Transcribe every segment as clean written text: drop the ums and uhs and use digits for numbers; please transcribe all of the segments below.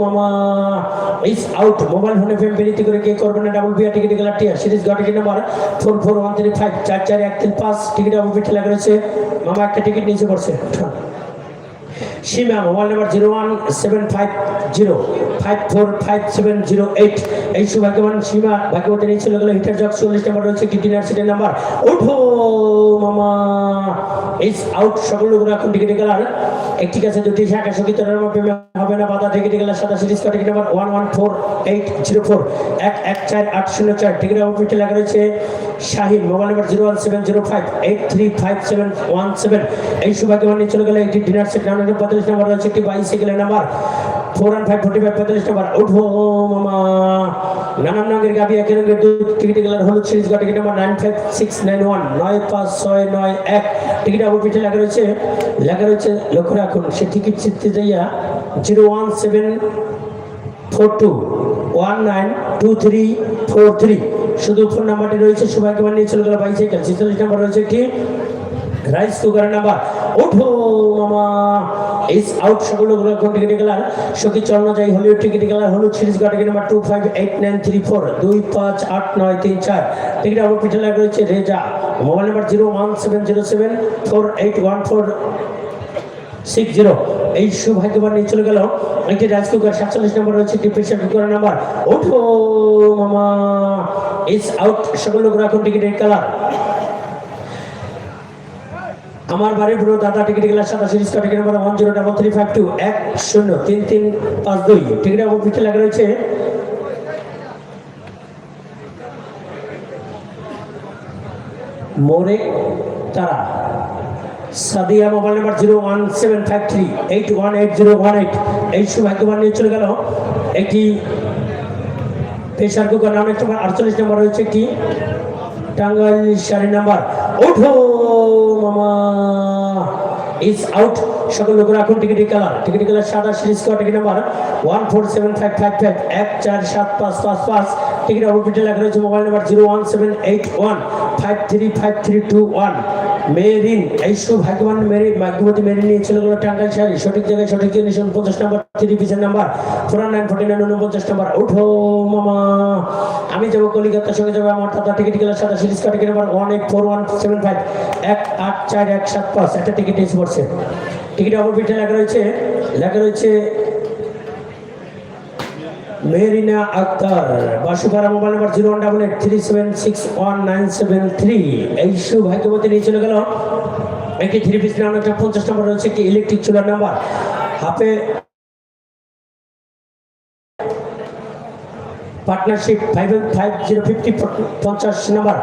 মামা is out. Mobile ফোনে ফেম বেরিতি করে কে করবেন না ডাবল বিআর টিকিট গেলার টিয়া সিরিজ গা টিকিট নাম্বার 44135 44135 টিকিট আবু পিঠে লাগা রয়েছে। মামা একটা টিকিট নিচে পড়ছে। সীমা মোবাইল নাম্বার 01750545708। এই সৌভাগ্যবান সীমা ভাগ্যবতী নিয়ে চলে গেল হিটার জগ 40 নম্বর রয়েছে একটি ডিনার সিটের নাম্বার। ওঠো মামা ইজ আউট। সকল লোকরা এখন টিকিট গেলার একটি কাছে দুটি শাখা সঙ্গীত হবে না বাধা টিকিট গেলার সাদা series ticket number 114804 114804 ticket Abu পিঠে লাগা রয়েছে শাহিন মোবাইল নাম্বার 01705835717। এই সৌভাগ্যবান নিয়ে চলে গেল একটি ডিনার সেট 45 নম্বর রয়েছে একটি বাইসাইকেলের নাম্বার 41545 নম্বর। ওঠো মামা নানান রঙের গাবি এক রঙের দুধ টিকিট গেলার হলুদ series ticket number 95691 95691 ticket Abu পিঠে লাগা রয়েছে লক্ষ্য রাখুন সে টিকিট চিনতে যাইয়া 01742192343 শুধু ফোন নাম্বারটি রয়েছে। সৌভাগ্যবান নিয়ে চলে গেল বাইসাইকেল 46 নম্বর রয়েছে একটি রাইস কুকারের নাম্বার। ওঠো মামা ইজ আউট। সকল লোকরা টিকিট গেলার সখী চলনা যাই হলিউড টিকিট গেলার হলুদ series ticket number 258934 258934 ticket Abu পিঠে লাগা রয়েছে রেজা মোবাইল নাম্বার 01707481460। এই সৌভাগ্যবান নিয়ে চলে গেল একটি রাইস কুকার 47 নম্বর রয়েছে একটি প্রেসার কুকারের নাম্বার। ওঠো মামা ইজ আউট। সকল লোকরা এখন টিকিটের কালার আমার বাড়ির পুরো দাদা টিকিট গেলার সাদা series ticket number 103352 103352 ticket Abu পিঠে লাগা রয়েছে মোরে তারা সাদিয়া মোবাইল নাম্বার 01753818018। এই সৌভাগ্যবান নিয়ে চলে গেল একটি প্রেসার কুকার নাম 48 নম্বর রয়েছে একটি টাঙ্গাইল শাড়ি নাম্বার। ওঠো মামা ইজ আউট। সকল লোকরা এখন টিকিট গেলার সাদা series ticket number 147555 147555 ticket Abu পিঠে লাগা রয়েছে মোবাইল নাম্বার 01781535321 মেরিন। এই সৌভাগ্যবান ভাগ্যবতী মেরিন নিয়ে চলে গেল টাঙ্গাইল শাড়ি সঠিক জায়গায় সঠিক জিনিস 49 নম্বর 3 পিসের নাম্বার 4949 নম্বর। ওঠো মামা আমি যাবো কলিকাতার সঙ্গে যাবো আমার দাদা টিকিট গেলার সাদা সিরিজ টিকিট নাম্বার 184175 184175 একটা টিকিট এসে পড়ছে। টিকিট আবু পিঠে লাগা রয়েছে মেরিনা আক্তার বাসুপাড়া মোবাইল নাম্বার 01883761973। এই সৌভাগ্যবতী নিয়ে চলে গেল একটি 3 পিস নাম 50 নম্বর রয়েছে একটি ইলেকট্রিক চুলার নাম্বার হাফে পার্টনারশিপ 5050 নম্বর।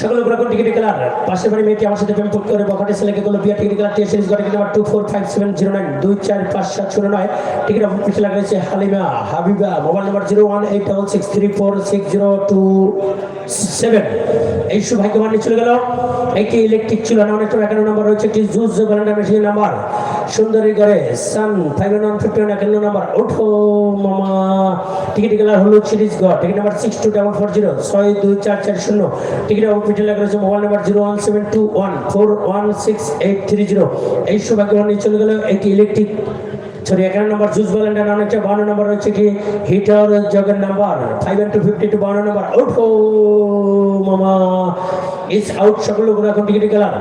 সকল লোকরা টিকিট গেলার পাশের বাড়ি মেয়েটি আমার সাথে প্রেম করে বখাটে ছেলেকে করলো বিয়া টিকিট গেলার টিয়া series ticket number 245709 245709 ticket Abu পিঠে লাগা রয়েছে হালিমা হাবিবা মোবাইল নাম্বার 01866346027। এই সৌভাগ্যবান নিয়ে চলে গেল একটি ইলেকট্রিক চুলা নাম 51 নম্বর রয়েছে একটি জুস ব্লেন্ডার মেশিন নাম্বার সুন্দরী ঘরে সান 5951 নম্বর। ওঠো মামা টিকিট গেলার হলুদ series ticket number 6240 62440 ticket Abu পিঠে লাগা রয়েছে মোবাইল নাম্বার 01721416830। এই সৌভাগ্যবান নিয়ে চলে গেল একটি ইলেকট্রিক 51 নম্বর জুস ব্লেন্ডার নাম 52 নম্বর রয়েছে কি হিটার জগের নাম্বার 5252 52 নম্বর। ওঠো মামা ইজ আউট। সকল লোকরা এখন টিকিট গেলার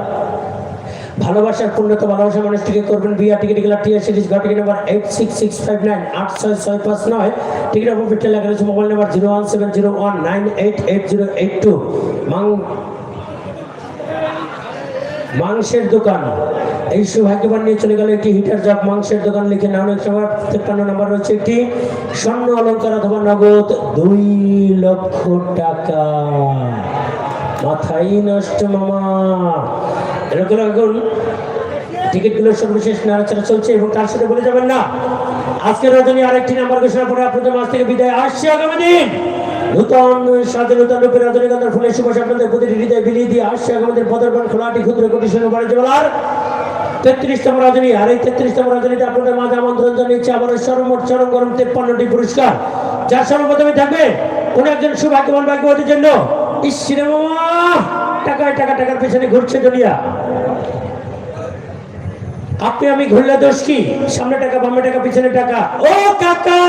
ভালোবাসার পূর্ণতা ভালোবাসা মানুষটিকে করবেন বিয়া টিকিট গেলার টিয়া series ticket number 8665 86659 ticket Abu পিঠে লাগা রয়েছে মোবাইল নাম্বার 01701988082 মাংসের দোকান। এই সৌভাগ্যবান নিয়ে চলে গেল একটি হিটার জগ মাংসের দোকান লিখে নাম 53 নম্বর রয়েছে একটি স্বর্ণ অলঙ্কার অথবা নগদ 2 লক্ষ টাকা। মাথাই নষ্ট মামা। এরকম এখন টিকিটগুলো সর্বশেষ নাড়াচাড়া চলছে এবং তার সাথে বলে যাবেন না আজকের রজনী আরেকটি নাম্বার ঘোষণা করে আপনাদের মাঝ থেকে বিদায় আসছে আগামী দিন নূতন স্বাধীনতা রূপে রজনীগন্ধার ফুলের সুবাস আপনাদের প্রতিটি হৃদয় বিলিয়ে দিয়ে আসছে আগামীদের পদর্পণ খোলাটি ক্ষুদ্র কোটিশন বাণিজ্য মেলার 33তম রজনী। আর এই 33তম রজনীতে আপনাদের মাঝে আমন্ত্রণ জানিয়েছে আমার সর্বমোট চরম গরম 53টি পুরস্কার যার সর্বপ্রথমে থাকবে কোন একজন সৌভাগ্যবান ভাগ্যবতীর জন্য ইসরে মামা টাকায় টাকার পেছনে ঘুরছে দুনিয়া। আপনি আমি ঘুরলে দোষ কি? সামনে টাকা, বামে টাকা, পিছনে টাকা। ও কাকা